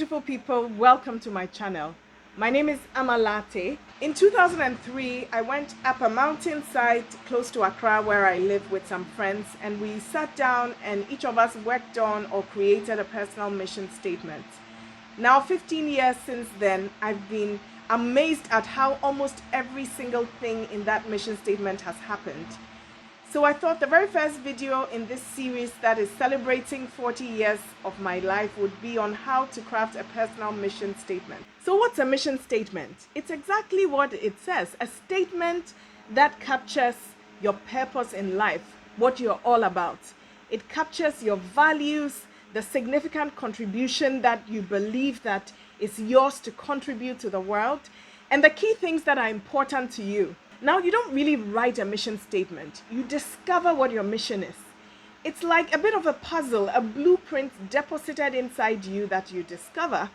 beautiful people, welcome to my channel. My name is Amma Lartey. In 2003, I went up a mountainside close to Accra where I live with some friends, and we sat down and each of us worked on or created a personal mission statement. Now 15 years since then, I've been amazed at how almost every single thing in that mission statement has happened. So I thought the very first video in this series that is celebrating 40 years of my life would be on how to craft a personal mission statement. So what's a mission statement? It's exactly what it says, a statement that captures your purpose in life, what you're all about. It captures your values, the significant contribution that you believe that is yours to contribute to the world, and the key things that are important to you. Now, you don't really write a mission statement. You discover what your mission is. It's like a bit of a puzzle, a blueprint deposited inside you that you discover.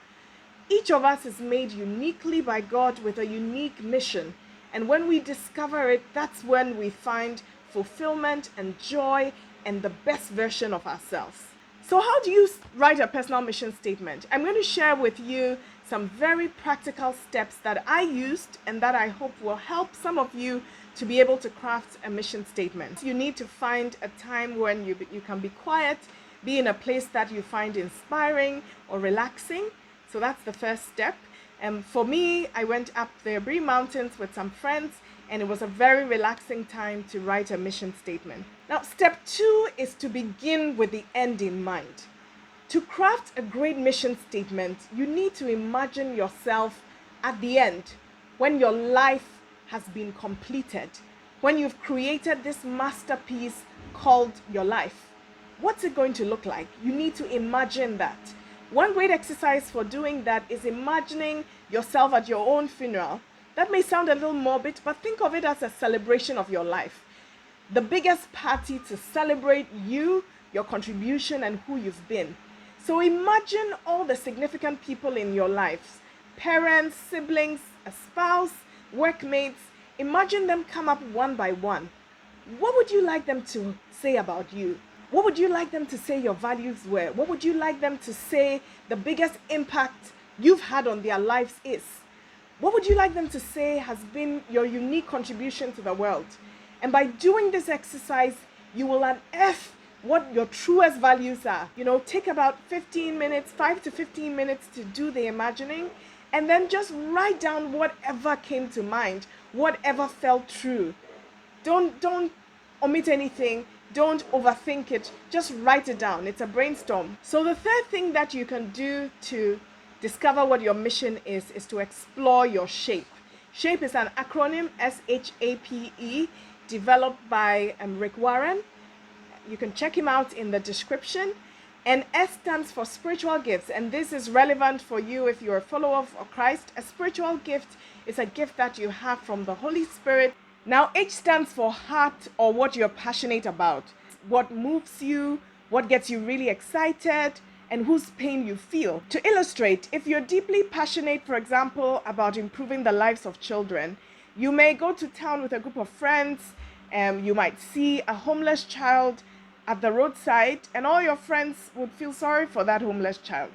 Each of us is made uniquely by God with a unique mission. And when we discover it, that's when we find fulfillment and joy and the best version of ourselves. So how do you write a personal mission statement? I'm going to share with you some very practical steps that I used and that I hope will help some of you to be able to craft a mission statement. You need to find a time when you can be quiet, be in a place that you find inspiring or relaxing. So that's the first step. And for me, I went up the Lartey Mountains with some friends, and it was a very relaxing time to write a mission statement. Now, step 2 is to begin with the end in mind. To craft a great mission statement, you need to imagine yourself at the end, when your life has been completed, when you've created this masterpiece called your life. What's it going to look like? You need to imagine that. One great exercise for doing that is imagining yourself at your own funeral. That may sound a little morbid, but think of it as a celebration of your life. The biggest party to celebrate you, your contribution, and who you've been. So imagine all the significant people in your lives, parents, siblings, a spouse, workmates. Imagine them come up one by one. What would you like them to say about you? What would you like them to say your values were? What would you like them to say the biggest impact you've had on their lives is? What would you like them to say has been your unique contribution to the world? And by doing this exercise, you will unearth what your truest values are. Take about 15 minutes, 5 to 15 minutes to do the imagining, and then just write down whatever came to mind, whatever felt true. Don't omit anything. Don't overthink it. Just write it down. It's a brainstorm. So the third thing that you can do to discover what your mission is to explore your SHAPE. SHAPE is an acronym, SHAPE, developed by Rick Warren. You can check him out in the description. And S stands for spiritual gifts, and this is relevant for you if you're a follower of Christ. A spiritual gift is a gift that you have from the Holy Spirit. Now, H stands for heart, or what you're passionate about, what moves you, what gets you really excited, and whose pain you feel. To illustrate, if you're deeply passionate, for example, about improving the lives of children, you may go to town with a group of friends, and you might see a homeless child at the roadside, and all your friends would feel sorry for that homeless child.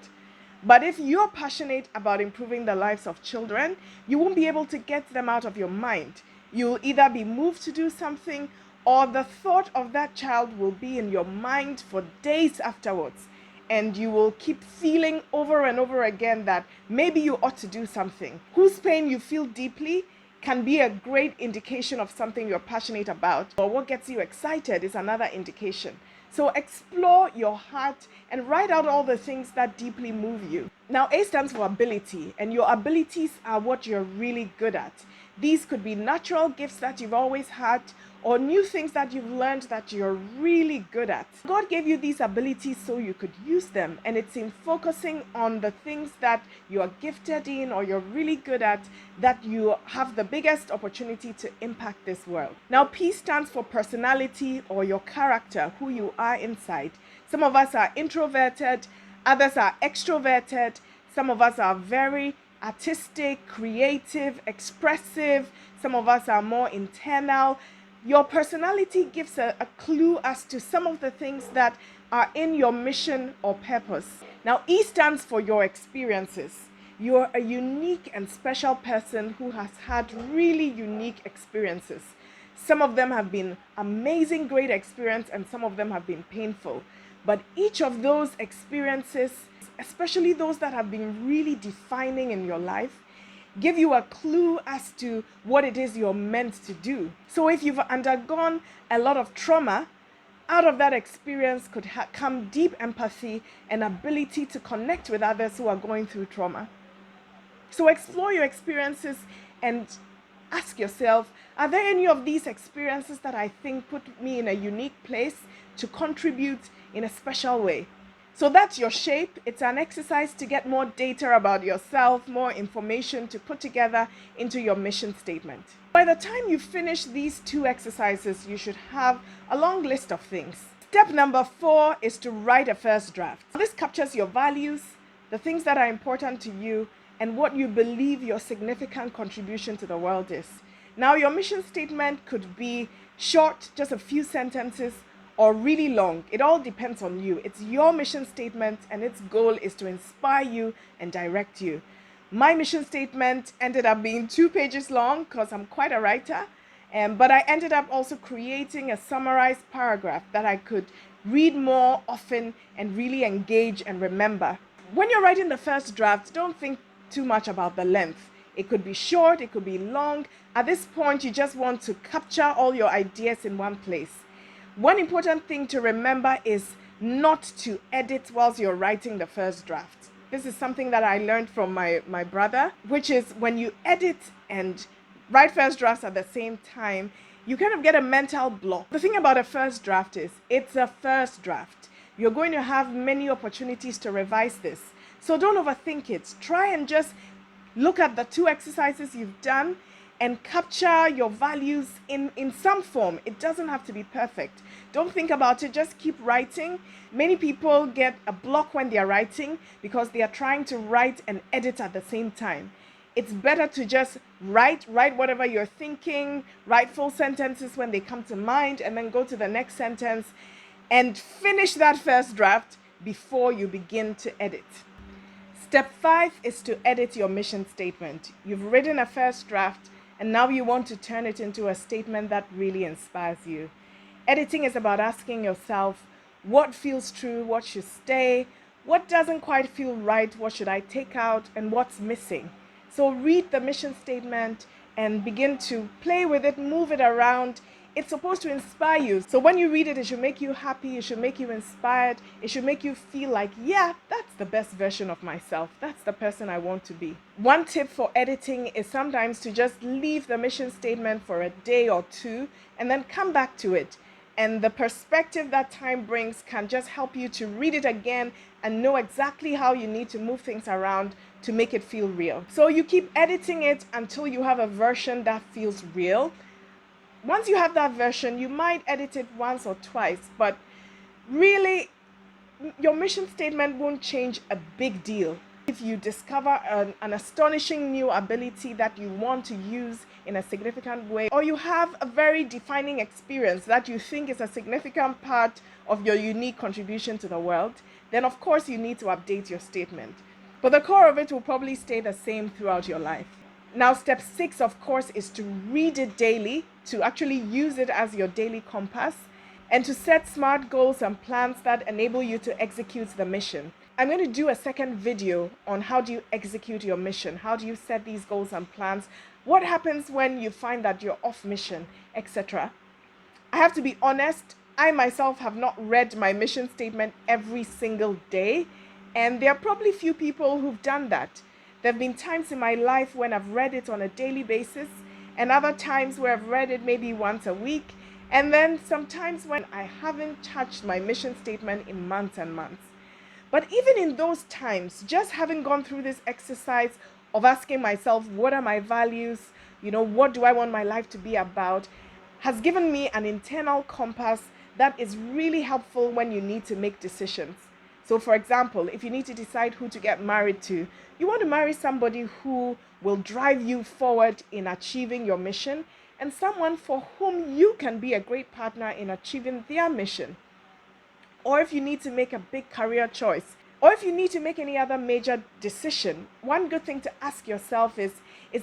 But if you're passionate about improving the lives of children, you won't be able to get them out of your mind. You'll either be moved to do something, or the thought of that child will be in your mind for days afterwards. And you will keep feeling over and over again that maybe you ought to do something. Whose pain you feel deeply can be a great indication of something you're passionate about, or what gets you excited is another indication. So explore your heart and write out all the things that deeply move you. Now, A stands for ability, and your abilities are what you're really good at. These could be natural gifts that you've always had, or new things that you've learned that you're really good at. God gave you these abilities so you could use them, and it's in focusing on the things that you're gifted in or you're really good at that you have the biggest opportunity to impact this world. Now, P stands for personality, or your character, who you are inside. Some of us are introverted, others are extroverted, some of us are very artistic, creative, expressive, some of us are more internal. Your personality gives a clue as to some of the things that are in your mission or purpose. Now, E stands for your experiences. You're a unique and special person who has had really unique experiences. Some of them have been amazing, great experience, and some of them have been painful. But each of those experiences, especially those that have been really defining in your life, give you a clue as to what it is you're meant to do. So if you've undergone a lot of trauma, out of that experience could come deep empathy and ability to connect with others who are going through trauma. So explore your experiences and ask yourself, are there any of these experiences that I think put me in a unique place to contribute in a special way? So that's your shape. It's an exercise to get more data about yourself, more information to put together into your mission statement. By the time you finish these 2 exercises, you should have a long list of things. Step number 4 is to write a first draft. This captures your values, the things that are important to you, and what you believe your significant contribution to the world is. Now, your mission statement could be short, just a few sentences, or really long. It all depends on you. It's your mission statement, and its goal is to inspire you and direct you. My mission statement ended up being 2 pages long because I'm quite a writer, but I ended up also creating a summarized paragraph that I could read more often and really engage and remember. When you're writing the first draft, don't think too much about the length. It could be short, it could be long. At this point, you just want to capture all your ideas in one place. One important thing to remember is not to edit whilst you're writing the first draft. This is something that I learned from my brother, which is when you edit and write first drafts at the same time, you kind of get a mental block. The thing about a first draft is it's a first draft. You're going to have many opportunities to revise this. So don't overthink it. Try and just look at the 2 exercises you've done and capture your values in some form. It doesn't have to be perfect. Don't think about it, just keep writing. Many people get a block when they are writing because they are trying to write and edit at the same time. It's better to just write whatever you're thinking, write full sentences when they come to mind, and then go to the next sentence and finish that first draft before you begin to edit. Step 5 is to edit your mission statement. You've written a first draft, and now you want to turn it into a statement that really inspires you. Editing is about asking yourself, what feels true, what should stay, what doesn't quite feel right, what should I take out, and what's missing. So read the mission statement and begin to play with it, move it around. It's supposed to inspire you. So when you read it, it should make you happy, it should make you inspired, it should make you feel like, yeah, that's the best version of myself. That's the person I want to be. One tip for editing is sometimes to just leave the mission statement for a day or 2 and then come back to it. And the perspective that time brings can just help you to read it again and know exactly how you need to move things around to make it feel real. So you keep editing it until you have a version that feels real. Once you have that version, you might edit it once or twice, but really, your mission statement won't change a big deal. If you discover an astonishing new ability that you want to use in a significant way, or you have a very defining experience that you think is a significant part of your unique contribution to the world, then of course you need to update your statement. But the core of it will probably stay the same throughout your life. Now, step 6, of course, is to read it daily, to actually use it as your daily compass, and to set smart goals and plans that enable you to execute the mission. I'm going to do a second video on how do you execute your mission, how do you set these goals and plans, what happens when you find that you're off mission, etc. I have to be honest, I myself have not read my mission statement every single day, and there are probably few people who've done that. There have been times in my life when I've read it on a daily basis, and other times where I've read it maybe once a week, and then sometimes when I haven't touched my mission statement in months and months. But even in those times, just having gone through this exercise of asking myself, what are my values? What do I want my life to be about? Has given me an internal compass that is really helpful when you need to make decisions. So for example, if you need to decide who to get married to, you want to marry somebody who will drive you forward in achieving your mission and someone for whom you can be a great partner in achieving their mission. Or if you need to make a big career choice, Or if you need to make any other major decision, one good thing to ask yourself is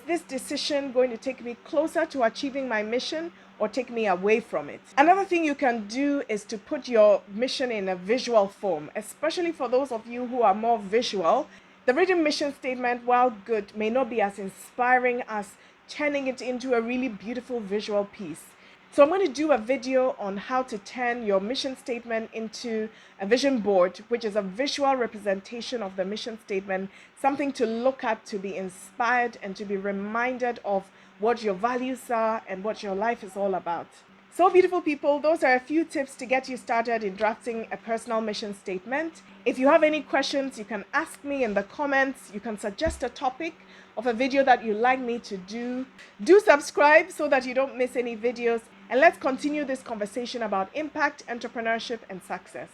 this decision going to take me closer to achieving my mission or take me away from it? Another thing you can do is to put your mission in a visual form, especially for those of you who are more visual. The written mission statement, while good, may not be as inspiring as turning it into a really beautiful visual piece. So I'm going to do a video on how to turn your mission statement into a vision board, which is a visual representation of the mission statement, something to look at, to be inspired, and to be reminded of what your values are and what your life is all about. So beautiful people, those are a few tips to get you started in drafting a personal mission statement. If you have any questions, you can ask me in the comments. You can suggest a topic of a video that you'd like me to do. Do subscribe so that you don't miss any videos. And let's continue this conversation about impact, entrepreneurship, and success.